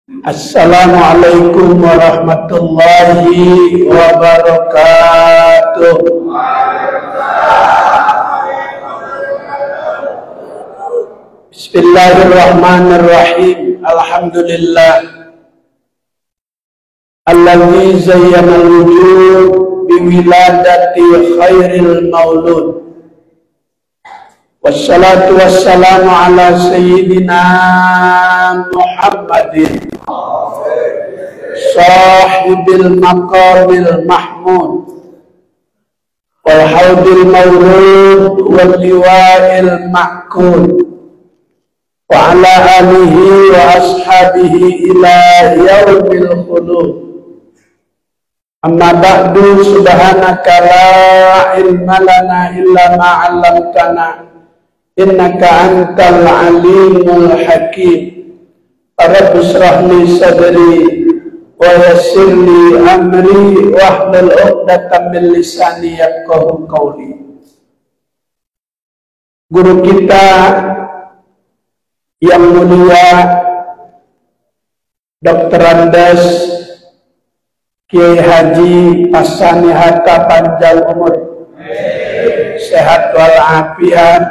Assalamualaikum warahmatullahi wabarakatuh. Bismillahirrahmanirrahim. Alhamdulillah alladzi zayyana al-wujud biwiladati khairil maulud. Wassalatu wassalamu ala sayyidina Muhammadin sahibil maqamil mahmud wal haudil mawrud wal liwa'il ma'kud wa ala alihi wa ashabihi ila yaumil khulud. Amma ba'du, subhanaka la ilma lana illa ma 'allamtana innaka antal alimul hakim. Rabbi shrah li sadri wa yassir li amri wahlul 'uqdatam min lisani yafqahu qawli. Guru kita yang mulia Dr. Andes Kiai Haji Pasani Hatta panjang umur, sehat walafiat,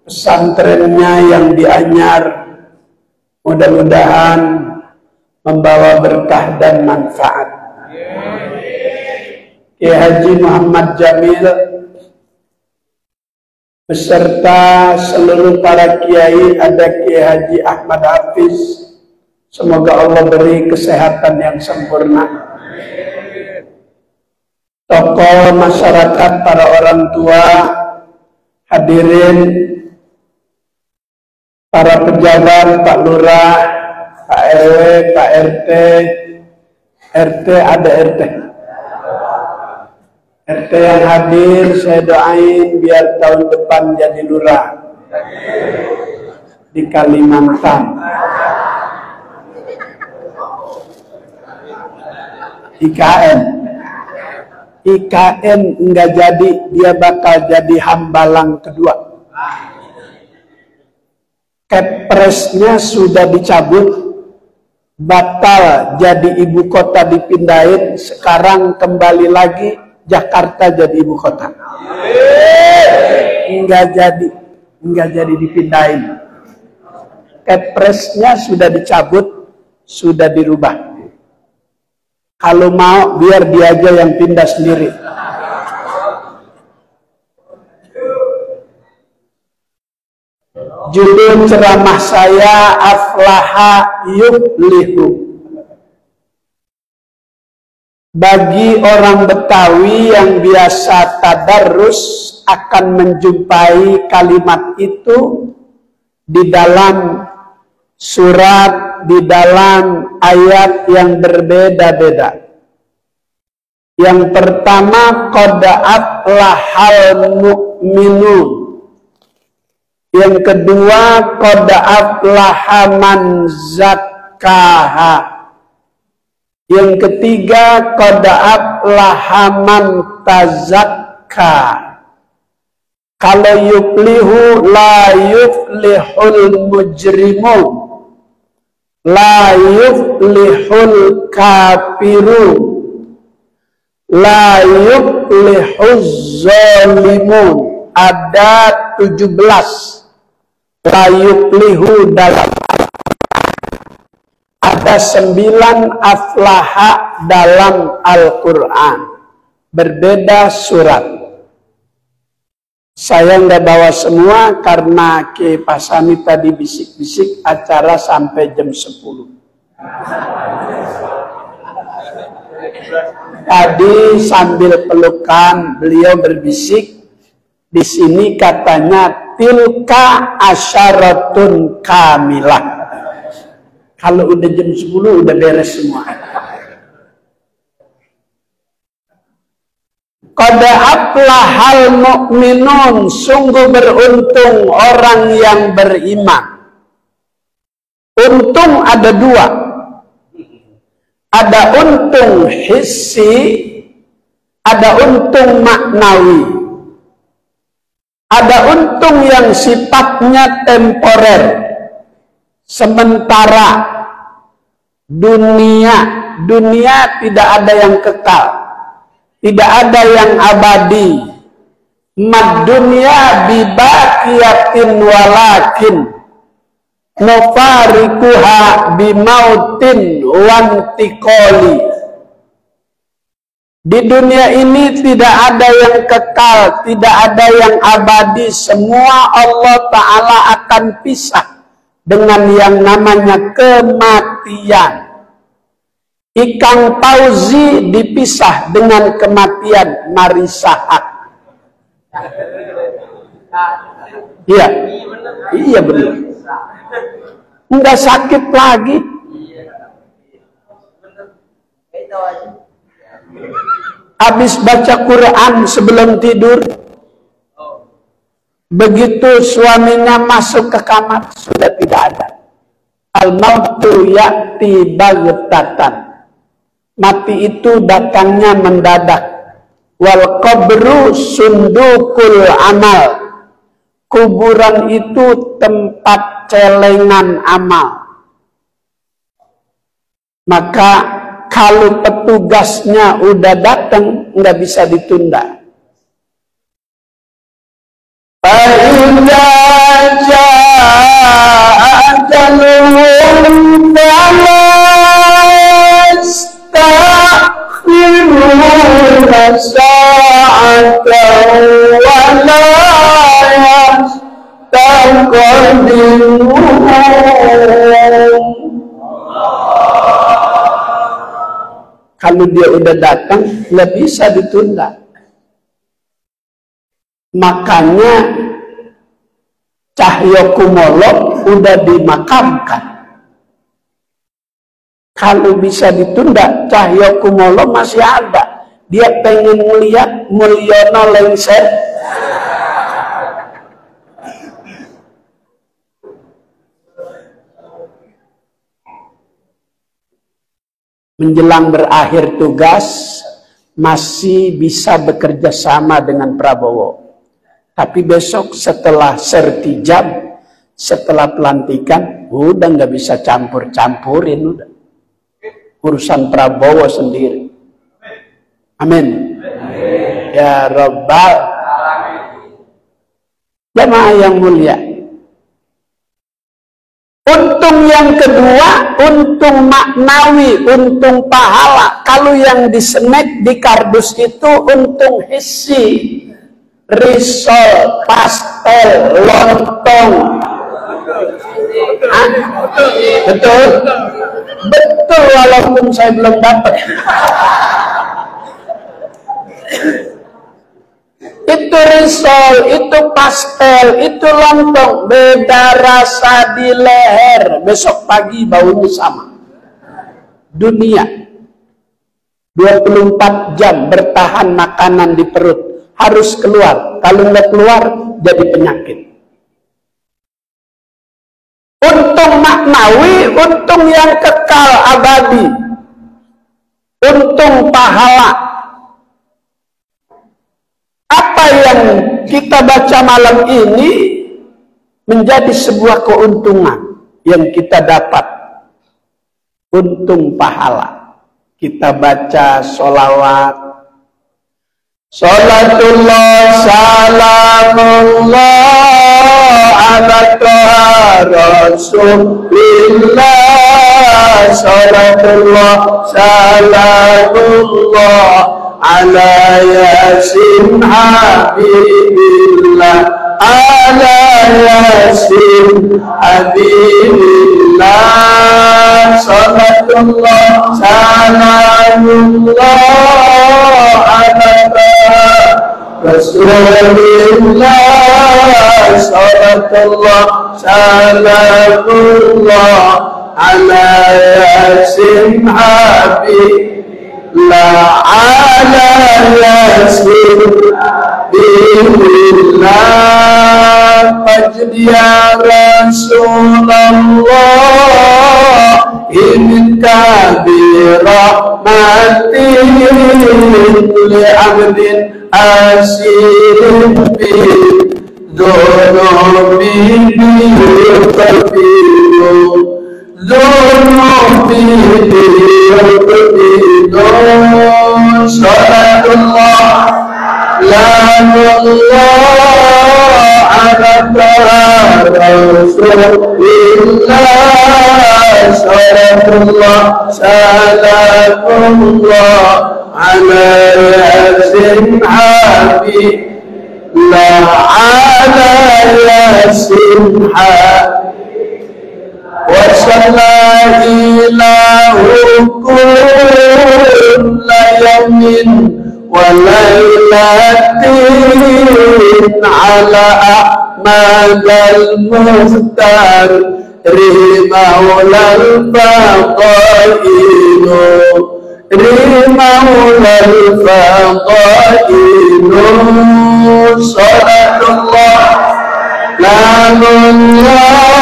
pesantrennya yang di Anyar mudah-mudahan membawa berkah dan manfaat. Kiai Haji Muhammad Jamil beserta seluruh para kiai, ada Kiai Haji Ahmad Hafiz, semoga Allah beri kesehatan yang sempurna. Tokoh masyarakat, para orang tua, hadirin, para pejabat, Pak Lurah, Pak RW, Pak RT, RT ada RT. RT yang hadir, saya doain biar tahun depan jadi lurah di Kalimantan. IKN enggak jadi, dia bakal jadi hambalang kedua. Kepresnya sudah dicabut, batal jadi ibu kota dipindahin, sekarang kembali lagi Jakarta jadi ibu kota. Enggak jadi dipindahin. Kepresnya sudah dicabut, sudah dirubah. Kalau mau biar dia aja yang pindah sendiri. Judul ceramah saya aflaha yuflihu. Bagi orang Betawi yang biasa tadarus akan menjumpai kalimat itu di dalam surat, di dalam ayat yang berbeda-beda. Yang pertama, qad aflahal mu'minun. Yang kedua, qad aflaha man zakkaha. Yang ketiga, qad aflaha man tazakka. Kalau yuflihu, la yuflihul mujrimun, la yuflihul kafirun, la yuflihuz zalimun. Ada 17 la yuflihu dalam, ada 9 aflaha dalam Al-Quran, berbeda surat. Saya nggak bawa semua karena Kiai Pasani tadi bisik-bisik acara sampai jam 10. Tadi sambil pelukan beliau berbisik, di sini katanya tilka asyaratun kamilah. Kalau udah jam 10 udah beres semua. Qad aflahal mu'minun, sungguh beruntung orang yang beriman. Untung ada 2. Ada untung hissi, ada untung maknawi. Ada untung yang sifatnya temporer, sementara, Dunia tidak ada yang kekal, tidak ada yang abadi. Mad dunya bibaqiyatin walakin nufarikuha bimautin wantiqoli. Di dunia ini tidak ada yang kekal, tidak ada yang abadi. Semua Allah Ta'ala akan pisah dengan yang namanya kematian. Ikang Fauzi dipisah dengan kematian Marisahat. Iya, iya benar. Enggak sakit lagi. Habis baca Quran sebelum tidur, begitu suaminya masuk ke kamar sudah tidak ada. Al-mautu ya'ti baghtatan. Mati itu datangnya mendadak. Wal qabru sundukul amal. Kuburan itu tempat celengan amal. Maka kalau petugasnya udah datang, nggak bisa ditunda. Fa'idza jaa'a ajaluhum fala yastakhiruna sa'atan wa la yastaqdimun. Kalau dia udah datang, nggak bisa ditunda. Makanya Cahyokumolo udah dimakamkan. Kalau bisa ditunda, Cahyokumolo masih ada. Dia pengen melihat Mulyono lengser. Menjelang berakhir tugas, masih bisa bekerja sama dengan Prabowo. Tapi besok setelah sertijab, setelah pelantikan, udah nggak bisa campur-campurin. Udah. Urusan Prabowo sendiri. Amin. Ya Rabbal. Jamaah yang mulia. Untung yang kedua, untung maknawi, untung pahala. Kalau yang disenek di kardus itu untung hissi, risol, pastel, lontong. Betul? Betul walaupun saya belum dapat. Itu risol, itu pastel, itu lontong, beda rasa di leher. Besok pagi baunya sama. Dunia 24 jam bertahan makanan di perut, harus keluar. Kalau nggak keluar jadi penyakit. Untung maknawi, untung yang kekal abadi, untung pahala. Apa yang kita baca malam ini menjadi sebuah keuntungan yang kita dapat. Untung pahala. Kita baca sholawat. Sholatullah salamullah ala Rasulillah. Sholatullah salamullah ala yasin habibillah, ala yasin habibillah. Salatullah salamullah ala Rasulillah. Salatullah salamullah ala yasin habibillah, la ala yasin billah. Fajr ya Rasulullah inka birahmatin li abdin asirin bi dhunubi kafiru Zunubi diyudinu salatullah lanullah ala rasulillah salatullah salamullah ala yasin habib la ala yasin habib wa sallallahu kulla yawmin wa laylatin ala ahmad al-muhtar rimaulal faqailu rimaulal faqailu salatullah lanullah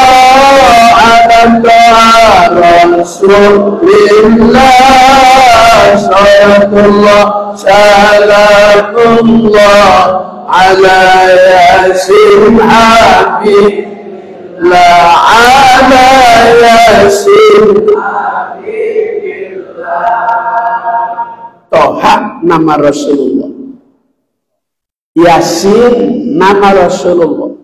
ala rasulillah salatullah salamullah ala yasin habib la ala yasin Toha nama Rasulullah, Yasin nama Rasulullah,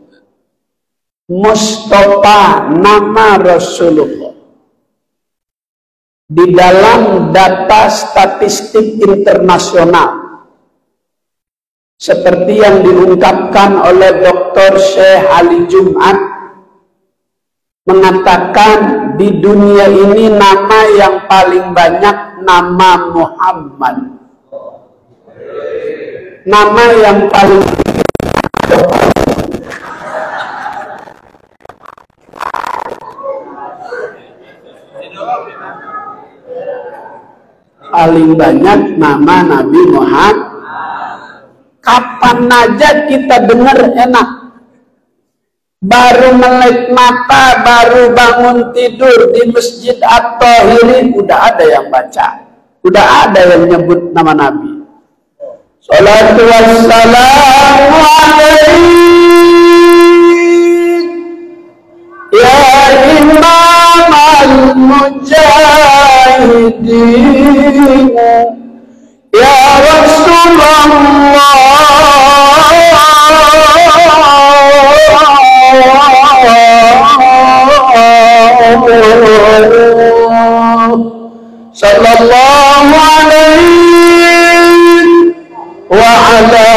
Mustafa nama Rasulullah. Di dalam data statistik internasional seperti yang diungkapkan oleh Dr. Syekh Ali Jumat mengatakan di dunia ini nama yang paling banyak nama Muhammad. Nama yang paling banyak nama Nabi Muhammad. Kapan aja kita dengar enak. Baru melek mata, baru bangun tidur di Masjid At-Tahiri, udah ada yang baca, udah ada yang nyebut nama Nabi. Salatu wassalamu alaik ya imam al-mujahidin ya Rasulullah sallallahu alaihi wa ala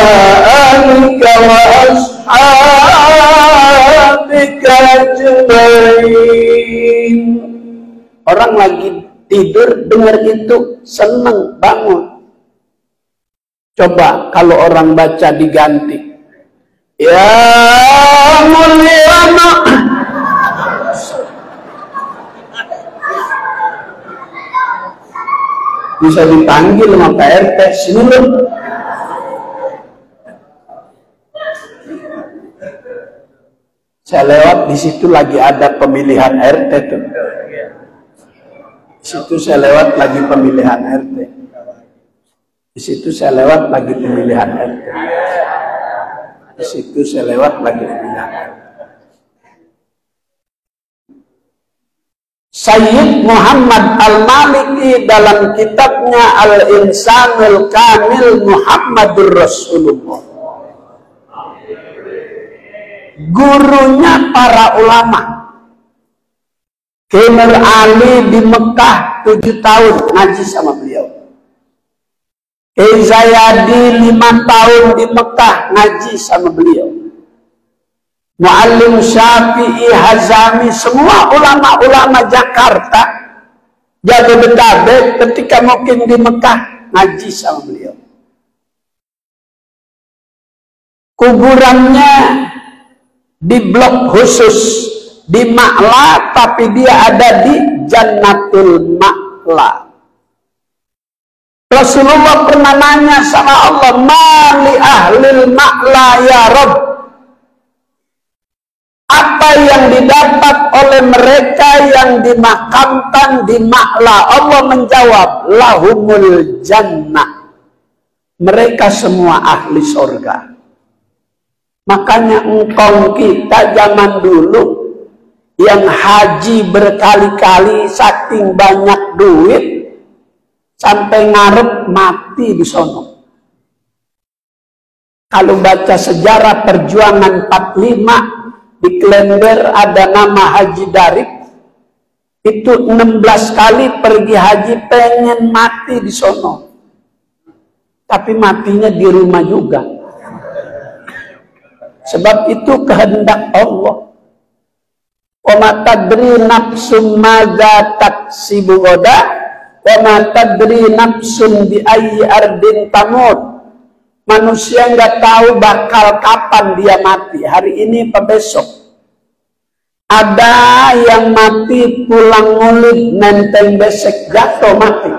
alika wa ashabika ajmain. Orang lagi tidur dengar itu seneng bangun. Coba kalau orang baca diganti ya mulyana bisa dipanggil sama Pak RT sini loh. Saya lewat di situ lagi ada pemilihan RT tuh. Di situ saya lewat lagi pemilihan RT. Di situ saya lewat lagi pemilihan RT. Di situ saya lewat lagi pemilihan RT. Sayyid Muhammad Al-Maliki dalam kitabnya Al-Insanul Kamil Muhammadur Rasulullah, gurunya para ulama, Kemir Ali di Mekah 7 tahun ngaji sama beliau, Zayadi 5 tahun di Mekah ngaji sama beliau, Muallim Syafi'i, Hazami, semua ulama-ulama Jakarta, Jabodetabek ketika mungkin di Mekah ngaji sama beliau. Kuburannya di blok khusus di Ma'la, tapi dia ada di Jannatul Ma'la. Rasulullah pernah nanya sama Allah, "Mali ahlil Ma'la ya Rabb?" Apa yang didapat oleh mereka yang dimakamkan di Ma'la? Allah menjawab, lahumul jannah. Mereka semua ahli surga. Makanya engkau kita zaman dulu yang haji berkali-kali saking banyak duit sampai ngarep mati di sono. Kalau baca sejarah perjuangan 45 di Klender ada nama Haji Darip, itu 16 kali pergi haji pengen mati di sono, tapi matinya di rumah juga. Sebab itu kehendak Allah. Wa ma tadri nafsum madza taksibu ghadan wa ma tadri nafsum bi ayyi ardin tamut. Manusia nggak tahu bakal kapan dia mati, hari ini apa besok. Ada yang mati pulang ngulit nenteng besek jatuh mati.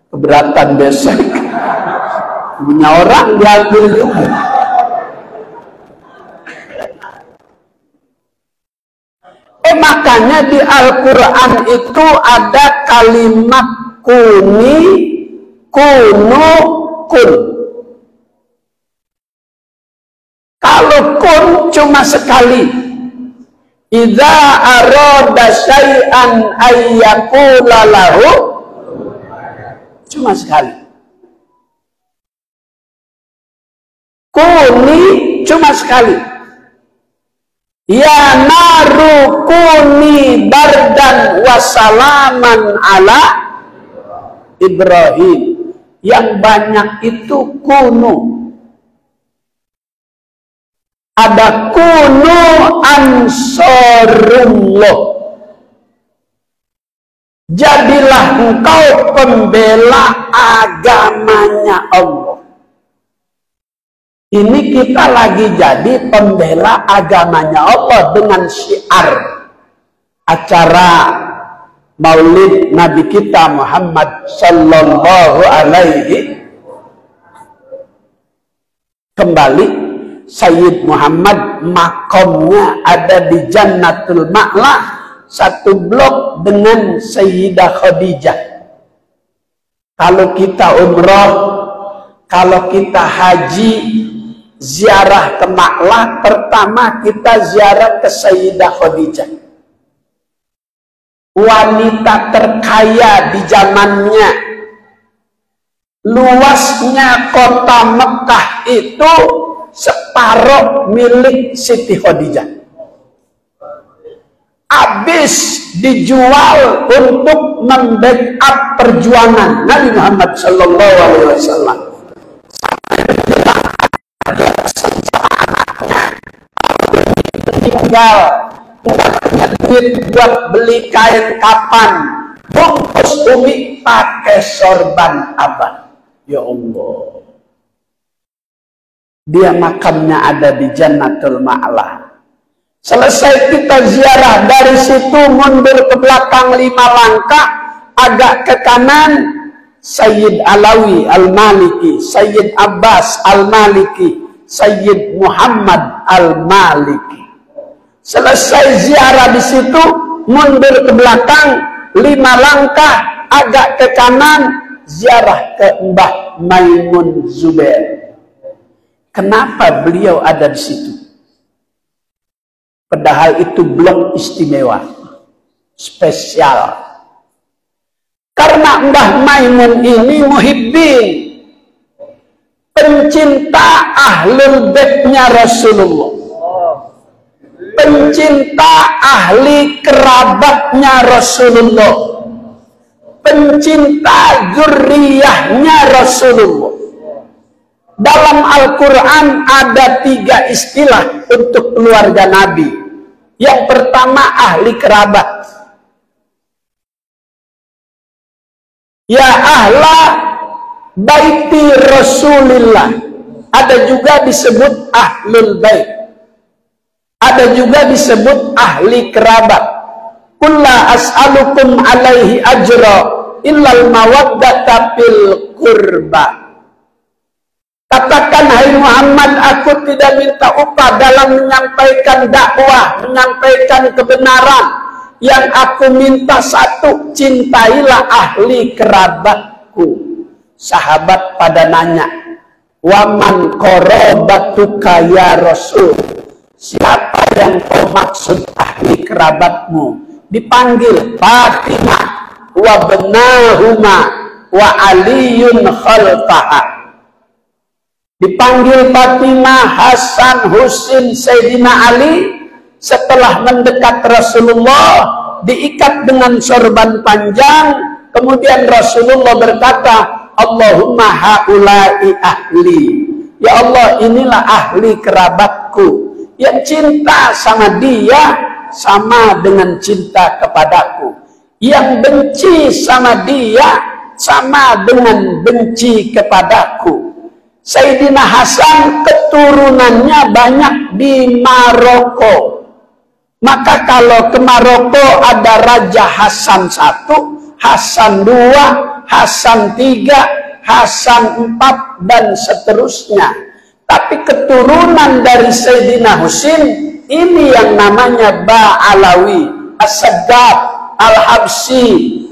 Keberatan besek, punya orang diambil juga. Makanya di Al-Quran itu ada kalimat kuni, kunu, kun. Kalau kun cuma sekali. Idza arada syai'an ayyaqula lahu, cuma sekali. Kuni cuma sekali. Ya naru kuni bardan wasalaman ala Ibrahim. Yang banyak itu kunu. Ada kunu ansarullah. Jadilah engkau pembela agamanya Allah. Ini kita lagi jadi pembela agamanya Allah dengan syiar acara Maulid Nabi kita Muhammad sallallahu alaihi. Kembali, Sayyid Muhammad makamnya ada di Jannatul Ma'la, satu blok dengan Sayyidah Khadijah. Kalau kita umroh, kalau kita haji, ziarah ke Ma'la, pertama kita ziarah ke Sayyidah Khadijah. Wanita terkaya di zamannya. Luasnya kota Mekah itu separuh milik Siti Khadijah. Habis dijual untuk membackup perjuangan Nabi Muhammad sallallahu alaihi wasallam. Tinggal duit buat beli kain kapan, bungkus umi pakai sorban abang. Ya Allah, dia makamnya ada di Jannatul Ma'la. Selesai kita ziarah, dari situ mundur ke belakang 5 langkah, agak ke kanan, Sayyid Alawi Al-Maliki, Sayyid Abbas Al-Maliki, Sayyid Muhammad Al-Maliki. Selesai ziarah di situ, mundur ke belakang 5 langkah, agak ke kanan, ziarah ke Mbah Maimun Zubair. Kenapa beliau ada di situ? Padahal itu blok istimewa, spesial. Karena Mbah Maimun ini muhibbin, pencinta ahlul baitnya Rasulullah, pencinta ahli kerabatnya Rasulullah, pencinta zuriyahnya Rasulullah. Dalam Al-Quran ada 3 istilah untuk keluarga Nabi. Yang pertama ahli kerabat. Ya ahla baiti Rasulillah. Ada juga disebut ahlul bait. Ada juga disebut ahli kerabat. Kulla as'alukum alaihi ajra illal mawaddata fil qurba. Katakan, hai Muhammad, aku tidak minta upah dalam menyampaikan dakwah, menyampaikan kebenaran. Yang aku minta satu, cintailah ahli kerabatku. Sahabat pada nanya, waman qarabatuka ya Rasul, siapa yang kau maksud ahli kerabatmu? Dipanggil Fatimah wa benahuma wa Aliyun khalfaha. Dipanggil Fatimah, Hasan, Husin, Sayyidina Ali. Setelah mendekat Rasulullah, diikat dengan sorban panjang. Kemudian Rasulullah berkata, Allahumma haulai ahli. Ya Allah, inilah ahli kerabatku. Yang cinta sama dia sama dengan cinta kepadaku. Yang benci sama dia sama dengan benci kepadaku. Sayyidina Hasan keturunannya banyak di Maroko. Maka kalau ke Maroko ada Raja Hasan 1, Hasan 2, Hasan 3, Hasan 4, dan seterusnya. Tapi keturunan dari Sayyidina Husin ini yang namanya Ba'alawi, As-Saggab, Al-Habsi,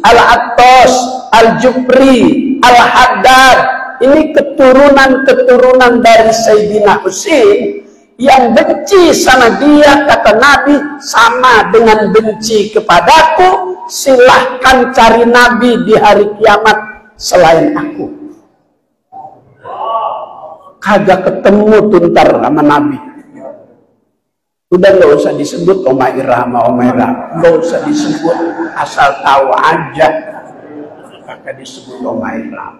Al-Attos, Al-Jufri, Al-Haddad. Ini keturunan-keturunan dari Sayyidina Husin. Yang benci sama dia, kata Nabi, sama dengan benci kepadaku. Silahkan cari Nabi di hari kiamat selain aku. Kagak ketemu tuntar sama Nabi. Udah gak usah disebut Umairah sama Umairah, gak usah disebut, asal tahu aja. Kagak disebut Umairah,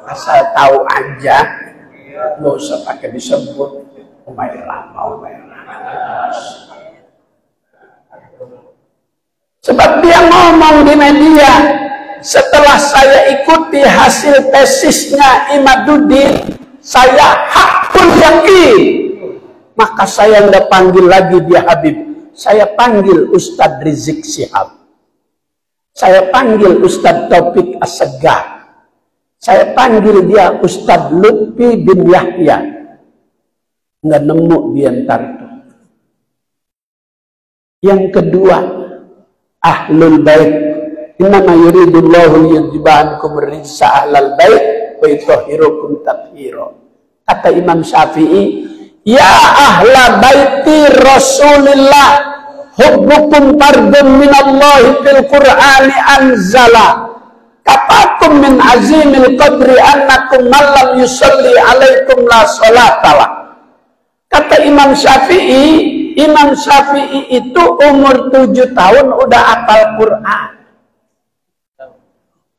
asal tahu aja. Gak usah pakai disebut Umairah. Sebab dia ngomong di media, setelah saya ikuti hasil tesisnya Imaduddin, saya hakul yakin, maka saya nggak panggil lagi dia Habib, saya panggil Ustadz Rizik Syihab, saya panggil Ustadz Taufik As-Saggah, saya panggil dia Ustadz Lutfi bin Yahya. Nggak nemu di antar itu. Yang kedua, Ahlul Bait. Innama yuridullahu liyudhibankum rijsa ahlal bait wa yutahhirukum tathhira. Kata Imam Syafi'i, ya ahla baiti Rasulillah, hubbukum fardun minallahi fil Qur'ani anzala. Kafakum min azimil qadri annakum man lam yusalli alaikum la salatalah. Kata Imam Syafi'i itu umur 7 tahun udah hafal Quran.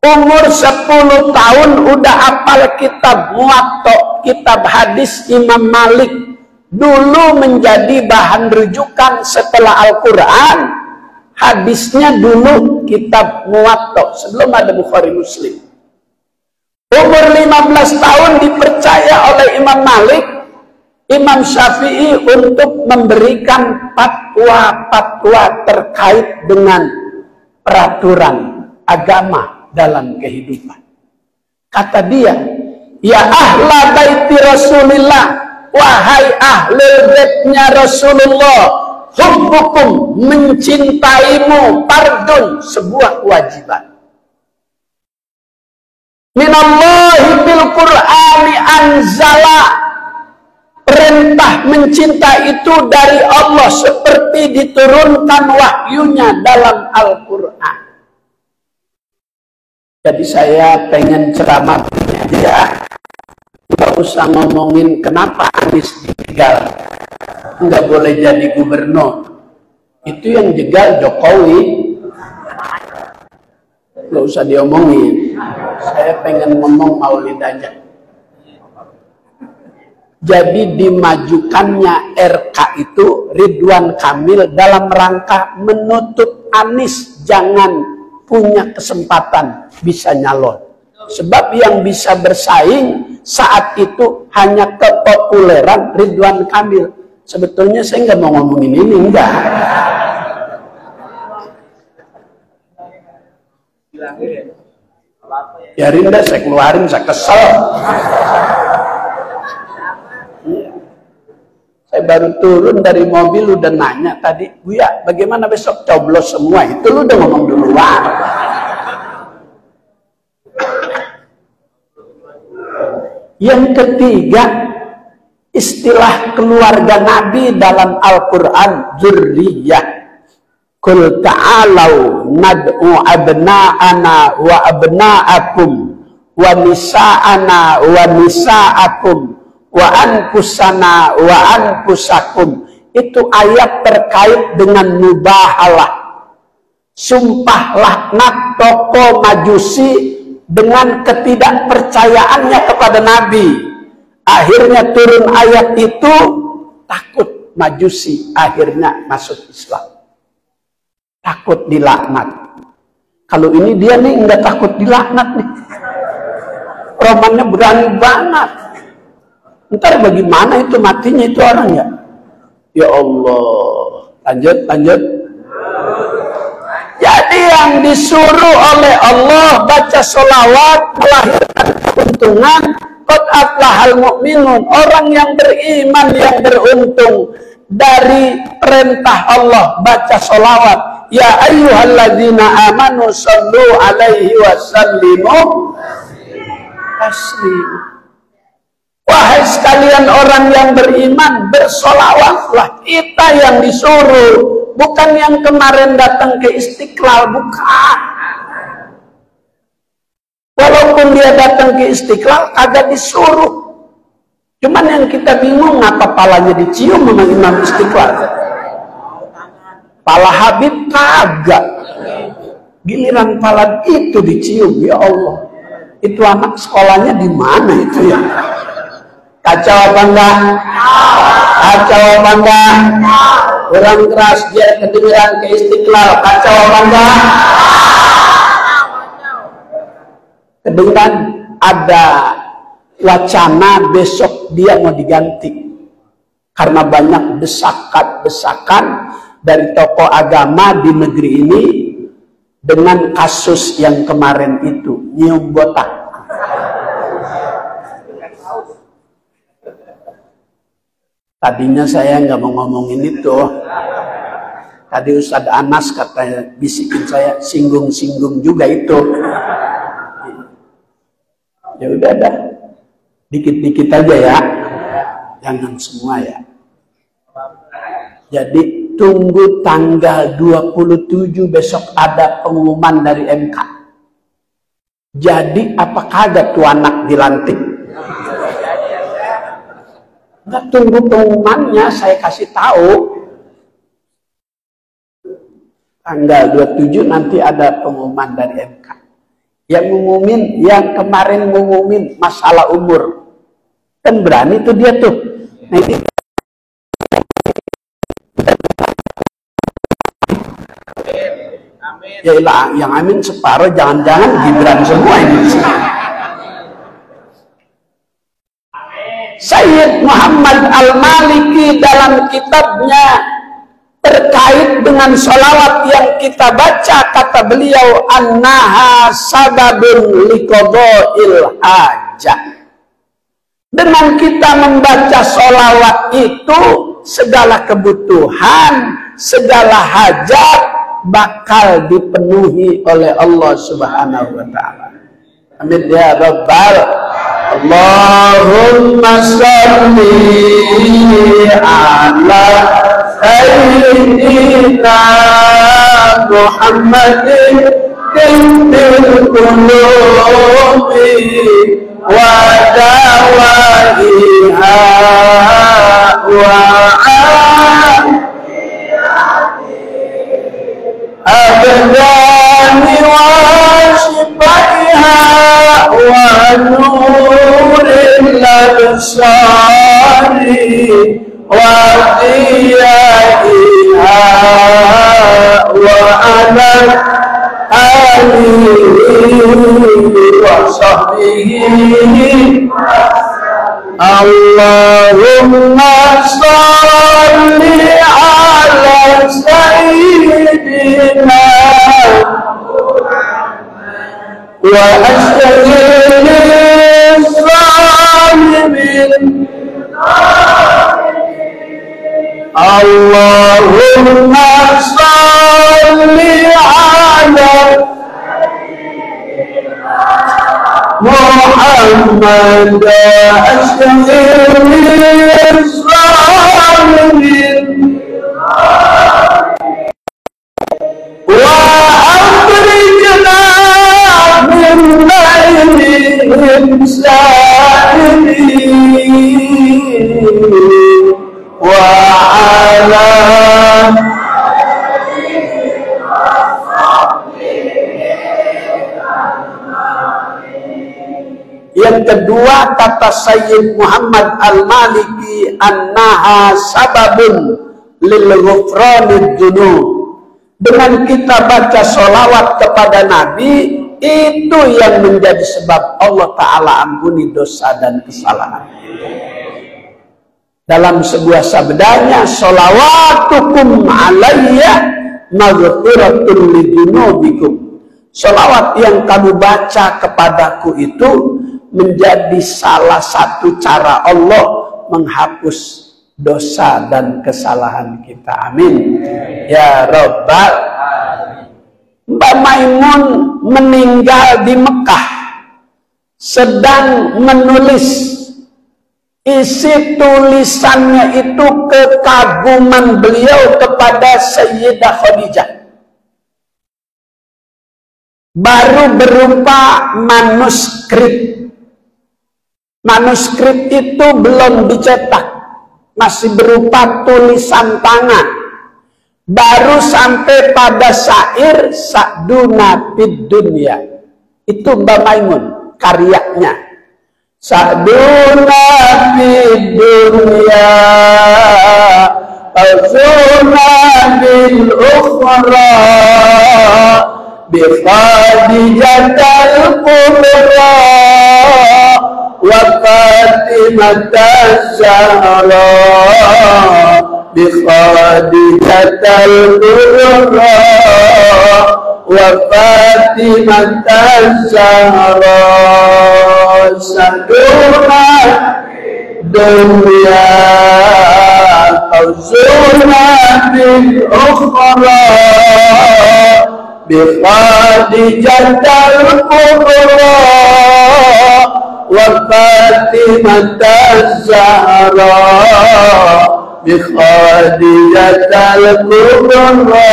Umur 10 tahun udah hafal kitab Muwatta, kitab hadis Imam Malik. Dulu menjadi bahan rujukan setelah Al-Quran. Hadisnya dulu kitab Muwatta, sebelum ada Bukhari Muslim. Umur 15 tahun dipercaya oleh Imam Malik, Imam Syafi'i untuk memberikan fatwa-fatwa terkait dengan peraturan agama dalam kehidupan. Kata dia, ya ahla baiti Rasulillah, wahai ahli baitnya Rasulullah, hubbukum, mencintaimu, fardun, sebuah kewajiban. Minallahi bil Qur'ani anzala, perintah mencinta itu dari Allah seperti diturunkan wahyunya dalam Al-Quran. Jadi saya pengen ceramah dia, nggak usah ngomongin kenapa Anies dijegal, nggak boleh jadi gubernur. Itu yang jegal Jokowi, nggak usah diomongin. Saya pengen ngomong Maulid aja. Jadi dimajukannya RK itu Ridwan Kamil dalam rangka menutup Anies jangan punya kesempatan bisa nyalon. Sebab yang bisa bersaing saat itu hanya kepopuleran Ridwan Kamil. Sebetulnya saya nggak mau ngomongin ini, enggak. Biarin deh, saya keluarin, saya kesel. Saya baru turun dari mobil udah nanya tadi, Buya, bagaimana besok coblos semua? Itu lu udah ngomong duluan. Yang ketiga, istilah keluarga Nabi dalam Al-Quran dzurriyyah. Qul ta'alau nad'u abna'ana wa abna'akum wa nisa'ana wa nisa'akum wa anfusana wa anfusakum. Itu ayat terkait dengan mubahalah. Sumpah laknat tokoh Majusi dengan ketidakpercayaannya kepada Nabi. Akhirnya turun ayat itu, takut Majusi akhirnya masuk Islam. Takut dilaknat. Kalau ini dia nih nggak takut dilaknat nih. Romannya berani banget. Ntar bagaimana itu matinya itu orang ya? Ya Allah. Lanjut. Jadi yang disuruh oleh Allah baca sholawat melahirkan keuntungan. Qad aflahal mu'minun. Orang yang beriman yang beruntung. Dari perintah Allah baca sholawat. Ya ayyuhalladzina amanu sallu alaihi wa sallimu taslim. Wahai sekalian orang yang beriman, bersolawatlah. Kita yang disuruh, bukan yang kemarin datang ke Istiqlal, bukan. Walaupun dia datang ke Istiqlal, agak disuruh. Cuman yang kita bingung, ngapa palanya dicium sama Imam Istiqlal? Pala Habib kagak. Giliran pala itu dicium, ya Allah. Itu anak sekolahnya di mana itu ya? Kacau apa enggak? Kacau apa enggak? Kurang keras dia kedengeran ke Istiqlal. Kacau apa enggak? Kedengeran ada wacana besok dia mau diganti. Karena banyak desakan-desakan dari tokoh agama di negeri ini dengan kasus yang kemarin itu, nyium botak. Tadinya saya nggak mau ngomongin itu. Tadi Ustadz Anas katanya bisikin saya, singgung-singgung juga itu. Ya udah dah, dikit-dikit aja ya, jangan semua ya. Jadi tunggu tanggal 27 besok ada pengumuman dari MK. Jadi apakah ada tuh anak dilantik? Nggak, tunggu pengumumannya, saya kasih tahu. Tanggal 27 nanti ada pengumuman dari MK. Yang ngumumin, yang kemarin ngumumin masalah umur. Kan berani tuh dia tuh. Nah, ini ya ilah, yang amin separuh, jangan-jangan Gibran semua ini. Sayyid Muhammad Al-Maliki dalam kitabnya terkait dengan sholawat yang kita baca, kata beliau, annaha sababun liqada'il hajah. Dengan kita membaca sholawat itu, segala kebutuhan, segala hajat bakal dipenuhi oleh Allah Subhanahu wa ta'ala. Amin ya rabbal. Allahumma sholli ala sayyidina Muhammadin tibbil qulubi wa dawaiha wa abdani wa shifaiha wa nuril absari wa diyaiha wa ala alihi wa sahbihi. Allahumma sholli ala sayyidina wa asyril zalimin. Allahumma sholli ala Muhammad Muhammad asyril zalimin wa akhrijna min bainihim salimin wa ala Yang kedua, kata Sayyid Muhammad Al-Maliki, annaha sababun lil ghufranid dzunub. Dengan kita baca sholawat kepada Nabi, itu yang menjadi sebab Allah Ta'ala ampuni dosa dan kesalahan. Dalam sebuah sabdanya, sholawatukum alayya maghfiratun lidzunubikum. Sholawat yang kamu baca kepadaku itu menjadi salah satu cara Allah menghapus dosa dan kesalahan kita. Amin ya Rabbal alamin. Mbak Maimun meninggal di Mekah sedang menulis. Isi tulisannya itu kekaguman beliau kepada Sayyidah Khadijah. Baru berupa manuskrip. Manuskrip itu belum dicetak, masih berupa tulisan tangan. Baru sampai pada syair Sa'duna fid dunya. Itu Mbak Maimun karyanya. Sa'duna fid dunya azuna bil ukhra bi Khadijatal kubra wa Fatimata Zahra bi Khadijatal kubra wa Fatimata Zahra. Sa'duna dunya azuna bil ukhra bi Khadijatal kubra wa Fatimata Zahra bi Khadijatal kubra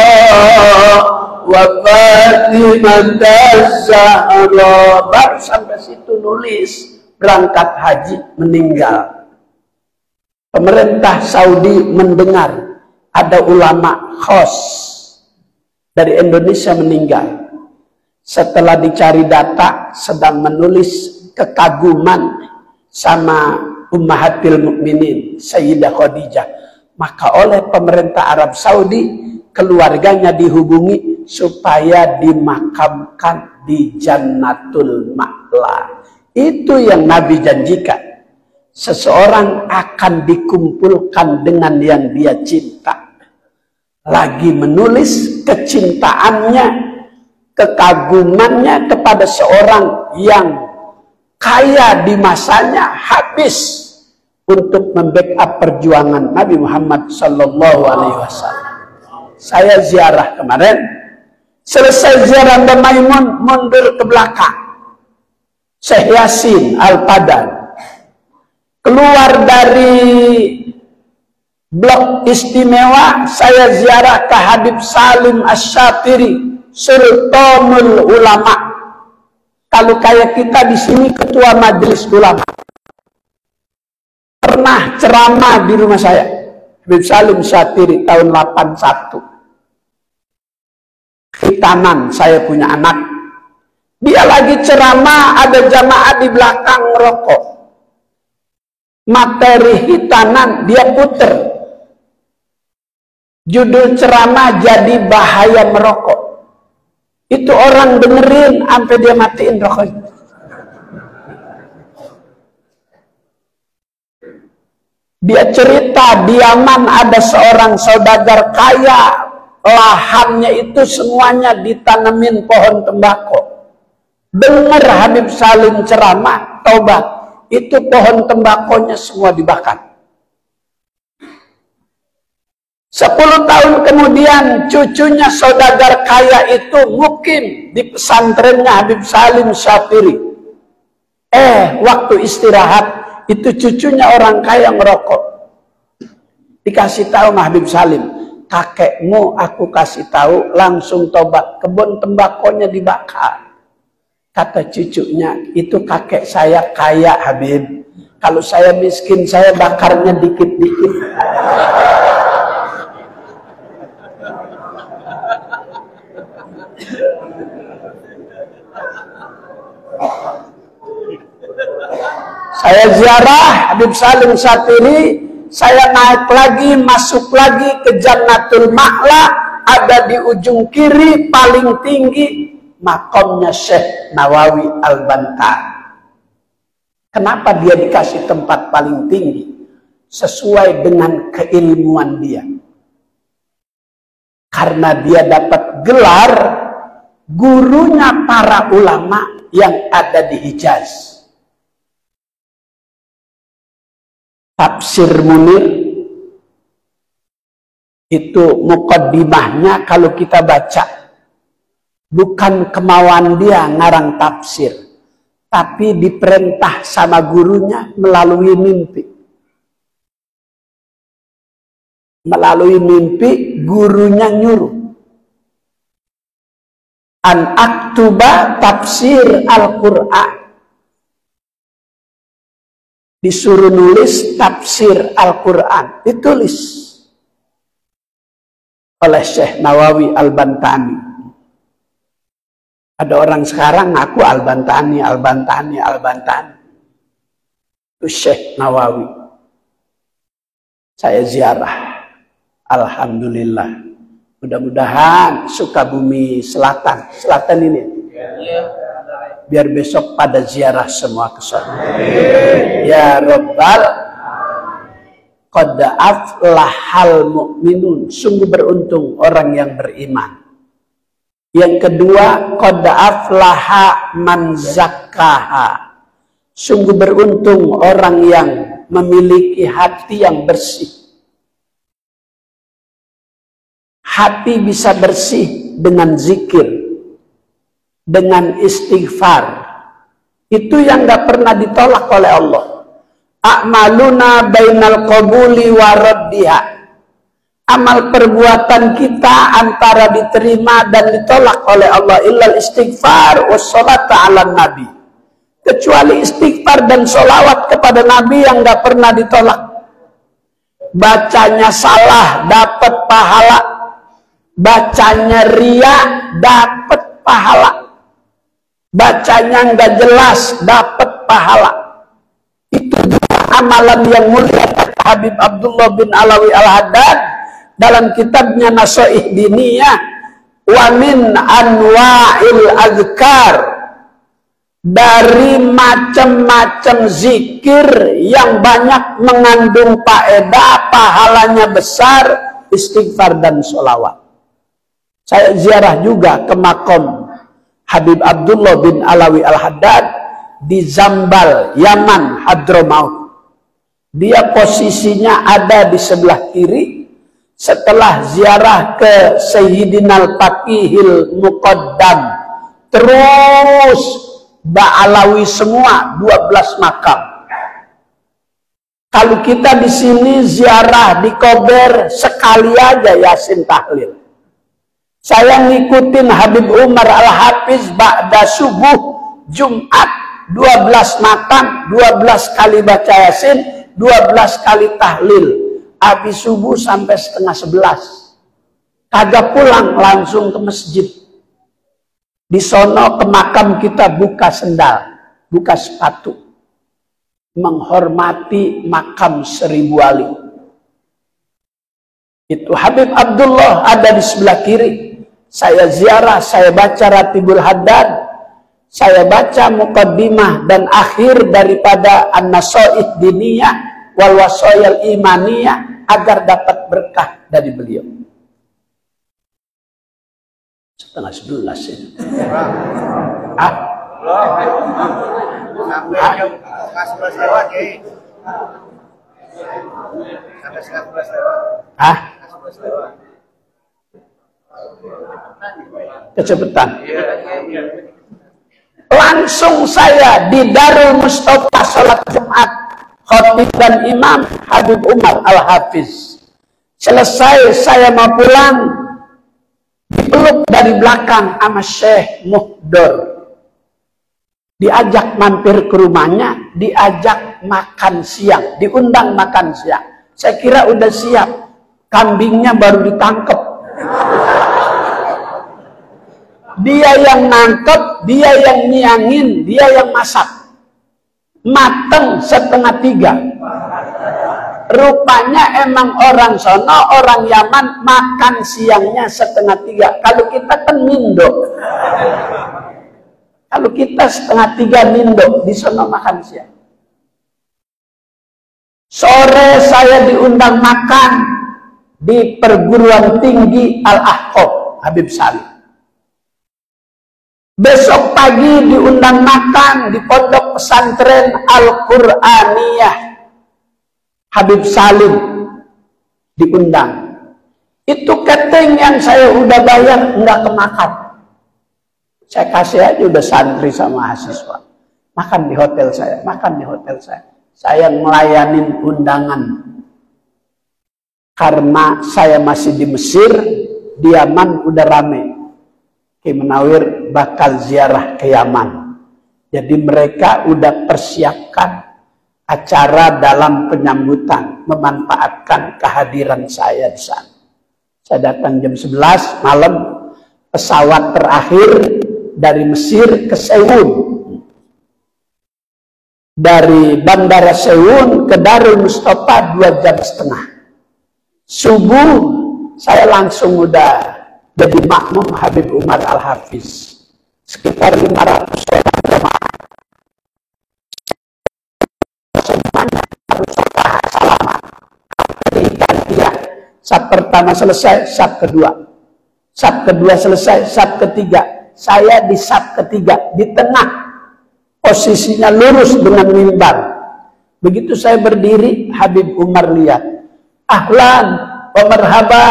wa Fatimata Zahra. Baru sampai situ nulis, berangkat haji, meninggal. Pemerintah Saudi mendengar ada ulama khos dari Indonesia meninggal. Setelah dicari data, sedang menulis kekaguman sama Ummahatil Mukminin Sayyidah Khadijah. Maka oleh pemerintah Arab Saudi, keluarganya dihubungi supaya dimakamkan di Jannatul Ma'la. Itu yang Nabi janjikan. Seseorang akan dikumpulkan dengan yang dia cinta. Lagi menulis kecintaannya, kekagumannya kepada seorang yang kaya di masanya, habis untuk membackup perjuangan Nabi Muhammad Sallallahu Alaihi Wasallam. Saya ziarah kemarin, selesai ziarah Mbak Maimun, mundur ke belakang. Syekh Yasin Al-Padan keluar dari blok istimewa, saya ziarah ke Habib Salim Asy-Syatiri, Sultanul Ulama. Kalau kayak kita di sini ketua majelis ulama. Pernah ceramah di rumah saya, Habib Salim Syatiri tahun 81. Khitanan, saya punya anak. Dia lagi ceramah, ada jamaah di belakang rokok. Materi hitanan dia puter. Judul ceramah jadi bahaya merokok. Itu orang dengerin sampai dia matiin rokoknya. Dia cerita di Yaman ada seorang saudagar kaya, lahannya itu semuanya ditanemin pohon tembakau. Dengar Habib Salim ceramah, taubat. Itu pohon tembakonya semua dibakar. 10 tahun kemudian cucunya saudagar kaya itu mukim di pesantrennya Habib Salim Syatiri. Waktu istirahat itu cucunya orang kaya ngerokok. Dikasih tahu Habib Salim, kakekmu aku kasih tahu langsung tobat, kebun tembakonya dibakar. Kata cucunya, itu kakek saya kaya Habib. Kalau saya miskin, saya bakarnya dikit-dikit. Saya ziarah Habib Salim Syatiri, saya naik lagi, masuk lagi ke Jannatul Ma'la, ada di ujung kiri paling tinggi makamnya Syekh Nawawi Al-Bantani. Kenapa dia dikasih tempat paling tinggi? Sesuai dengan keilmuan dia. Karena dia dapat gelar gurunya para ulama yang ada di Hijaz. Tafsir Munir itu muqaddimahnya kalau kita baca, bukan kemauan dia ngarang tafsir, tapi diperintah sama gurunya melalui mimpi. Melalui mimpi gurunya nyuruh an aktuba tafsir Al-Quran. Disuruh nulis tafsir Al-Quran, ditulis oleh Syekh Nawawi Al-Bantani. Ada orang sekarang ngaku Al-Bantani, Al-Bantani, Al-Bantani. Itu Syekh Nawawi. Saya ziarah. Alhamdulillah. Mudah-mudahan Sukabumi Selatan. Selatan ini. Biar besok pada ziarah semua ke sana. Ya Rabbal, qad aflahal mu'minun. Sungguh beruntung orang yang beriman. Yang kedua, qad aflaha man zakkaha. Sungguh beruntung orang yang memiliki hati yang bersih. Hati bisa bersih dengan zikir, dengan istighfar. Itu yang gak pernah ditolak oleh Allah. A'maluna bainal qabuli wa raddiha. Amal perbuatan kita antara diterima dan ditolak oleh Allah. Illal istighfar wassalata ala nabi. Kecuali istighfar dan sholawat kepada Nabi yang gak pernah ditolak. Bacanya salah dapat pahala. Bacanya ria dapat pahala. Bacanya nggak jelas dapat pahala. Itu amalan yang mulia kata Habib Abdullah bin Alawi Al-Haddad dalam kitabnya Nasoih Diniyah. Wa min anwa'il azkar, dari macam-macam zikir yang banyak mengandung faedah, pahalanya besar, istighfar dan sholawat. Saya ziarah juga ke makam Habib Abdullah bin Alawi Al-Haddad di Zambal, Yaman, Hadramaut. Dia posisinya ada di sebelah kiri. Setelah ziarah ke Sayyidina Al-Faqihil Muqaddam, terus Ba'alawi semua 12 makam. Kalau kita di sini ziarah di Kober sekali aja Yasin tahlil. Saya ngikutin Habib Umar Al-Hafiz ba'da subuh Jumat 12 makam, 12 kali baca Yasin, 12 kali tahlil. Habis subuh sampai setengah 11. Kagak pulang, langsung ke masjid. Di sono ke makam kita buka sendal, buka sepatu. Menghormati makam 1000 wali. Itu Habib Abdullah ada di sebelah kiri. Saya ziarah, saya baca Ratibul Haddad, saya baca muqaddimah dan akhir daripada An-Nasoih Diniyah wal Wasoyal Imaniyah agar dapat berkah dari beliau. Setengah 11 ini. Ah? Sampai jam 11 lewat ya. Sampai 11 lewat. Ah? 11 lewat. Kecepatan. Langsung saya di Darul Mustafa sholat Jumat, khotib dan imam Habib Umar Al-Hafiz. Selesai saya mau pulang, dipeluk dari belakang sama Syekh Muhdor. Diajak mampir ke rumahnya, diajak makan siang, diundang makan siang. Saya kira udah siap, kambingnya baru ditangkep. Dia yang nangkep, dia yang nyiangin, dia yang masak. Mateng 2:30. Rupanya emang orang sono, orang Yaman makan siangnya 2:30. Kalau kita kan mindo. Kalau kita 2:30 mindo, di sono makan siang. Sore saya diundang makan di perguruan tinggi Al-Ahqaf, Habib Salim. Besok pagi diundang makan di pondok pesantren Al-Qur'aniyah, Habib Salim diundang. Itu catering yang saya udah bayar nggak kemakan. Saya kasih aja udah santri sama mahasiswa. Makan di hotel saya, makan di hotel saya. Saya ngelayanin undangan. Karena saya masih di Mesir, di Yaman udah rame. Ki Munawir bakal ziarah ke Yaman. Jadi mereka udah persiapkan acara dalam penyambutan, memanfaatkan kehadiran saya di sana. Saya datang jam 11 malam, pesawat terakhir dari Mesir ke Seoul. Dari Bandara Seoul ke Darul Mustafa 2,5 jam. Subuh saya langsung udah jadi makmum Habib Umar Al-Hafiz. Sekitar 500 orang jemaah. Semuanya harus salaman. Gantian. Sab pertama selesai, sab kedua. Sab kedua selesai, sab ketiga. Saya di sab ketiga, di tengah. Posisinya lurus dengan mimbar. Begitu saya berdiri, Habib Umar lihat. Ahlan wa marhaba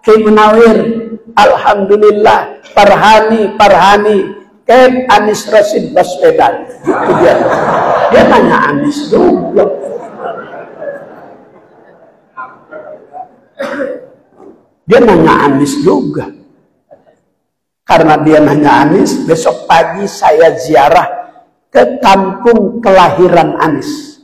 Ki Munawir. Alhamdulillah. Parhani. Kem Anies Rashid Baswedan. Itu dia. Dia nanya Anies juga. Dia nanya Anies juga. Karena dia nanya Anies, besok pagi saya ziarah ke kampung kelahiran Anies.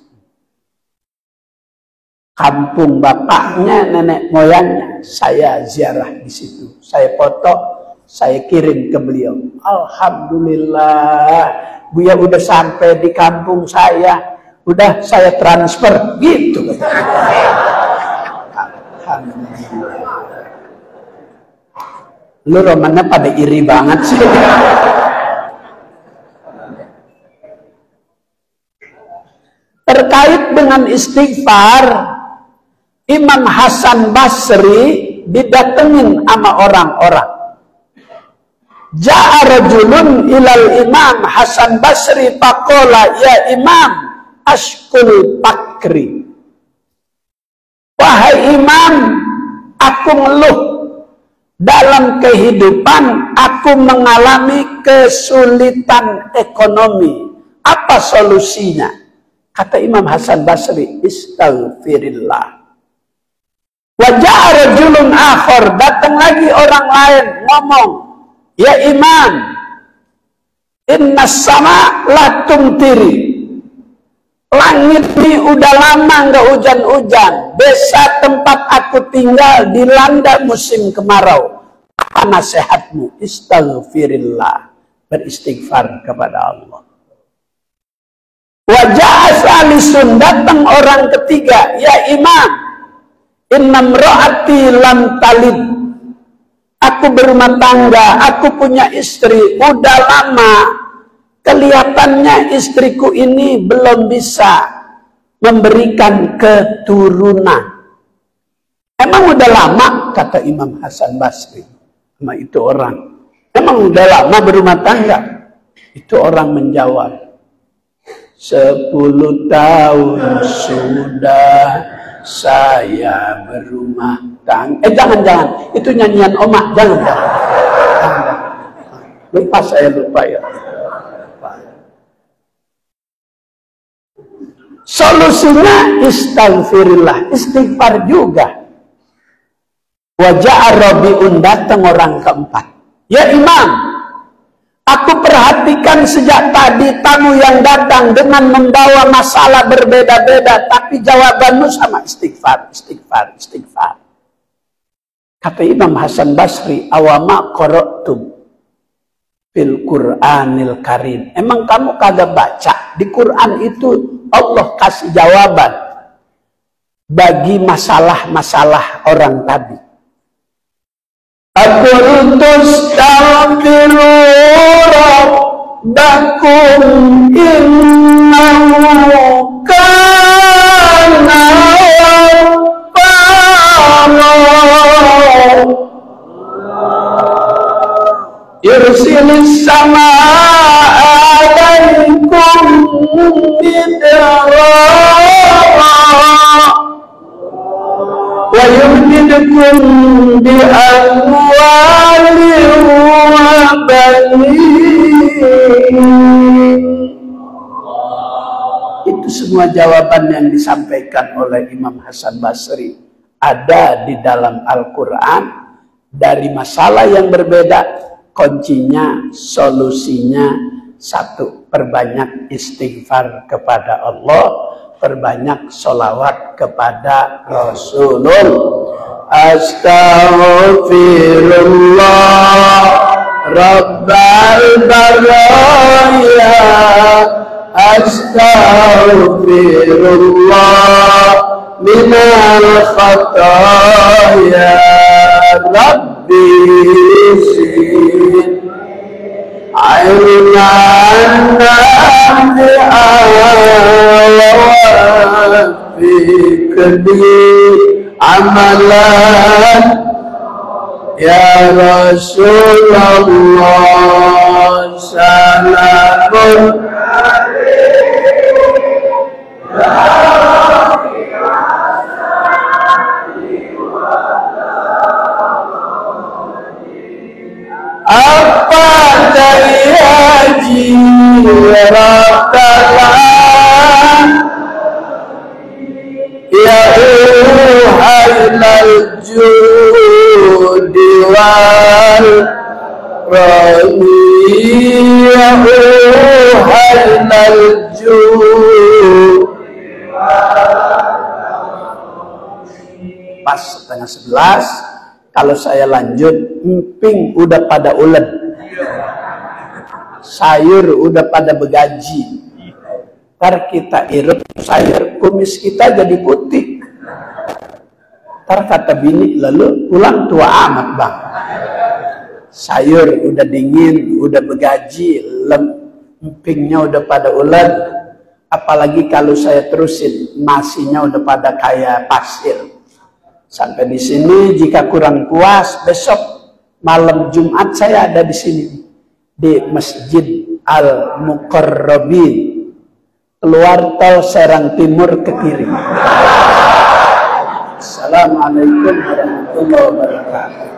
Kampung bapaknya, nenek moyangnya, saya ziarah di situ. Saya foto, saya kirim ke beliau. Alhamdulillah, Buya udah sampai di kampung saya, udah saya transfer, gitu. Alhamdulillah. Lu romannya pada iri banget sih. Terkait dengan istighfar, Imam Hasan Basri didatengin sama orang-orang. Ja'a rajulun ilal Imam Hasan Basri faqala ya Imam ashkul fakri. Wahai Imam, aku ngeluh dalam kehidupan, aku mengalami kesulitan ekonomi. Apa solusinya? Kata Imam Hasan Basri, istaghfirillah. Waja'a rajulun akhar, datang lagi orang lain ngomong, ya Imam, inna sama la tumtiri. Langit ini udah lama nggak hujan-hujan. Desa tempat aku tinggal dilanda musim kemarau. Apa nasihatmu? Istaghfirillah, beristighfar kepada Allah. Wajah salisun, datang orang ketiga, ya Imam, innam ro'ati lam talid. Aku berumah tangga, aku punya istri, udah lama. Kelihatannya istriku ini belum bisa memberikan keturunan. Emang udah lama? Kata Imam Hasan Basri sama itu orang. Emang udah lama berumah tangga? Itu orang menjawab, 10 tahun sudah saya berumah tangga. Jangan. Itu nyanyian Oma. Jangan. Lupa, saya lupa ya. Lupa. Solusinya istighfirillah, istighfar juga. Wajah Rabiun, datang orang keempat. Ya Imam, aku perhatikan sejak tadi tamu yang datang dengan membawa masalah berbeda-beda, tapi jawabanmu sama istighfar, istighfar, istighfar. Kata Imam Hasan Basri, awama qara'tum fil Qur'anil Karim. Emang kamu kagak baca? Di Quran itu Allah kasih jawaban bagi masalah-masalah orang tadi. Aqul tastaghfiru rabbakum innahu kana ghaffara yursilis samaa'a 'alaikum midrara wa yumdidukum bi amwalin wa banin. Itu semua jawaban yang disampaikan oleh Imam Hasan Basri ada di dalam Al-Quran. Dari masalah yang berbeda, kuncinya, solusinya satu, perbanyak istighfar kepada Allah, perbanyak sholawat kepada Rasulullah. Astaghfirullah Rabbal baraya, astaghfirullah minal khataya, Rabbi zidni ilman nafi'an fikri amalan ya Rasulullah salamun apa daya jiratalah ya uhailal judi wal rani ya uhailal judi. Pas setengah 11. Kalau saya lanjut, emping udah pada ulet, sayur udah pada begaji. Ntar kita irup sayur, kumis kita jadi putih. Ntar kata bini, lalu pulang tua amat bang. Sayur udah dingin, udah begaji, empingnya udah pada ulet. Apalagi kalau saya terusin, nasinya udah pada kayak pasir. Sampai di sini, jika kurang puas, besok malam Jumat saya ada di sini di Masjid Al-Muqarrabin, keluar tol Serang Timur ke kiri. Assalamualaikum warahmatullahi wabarakatuh.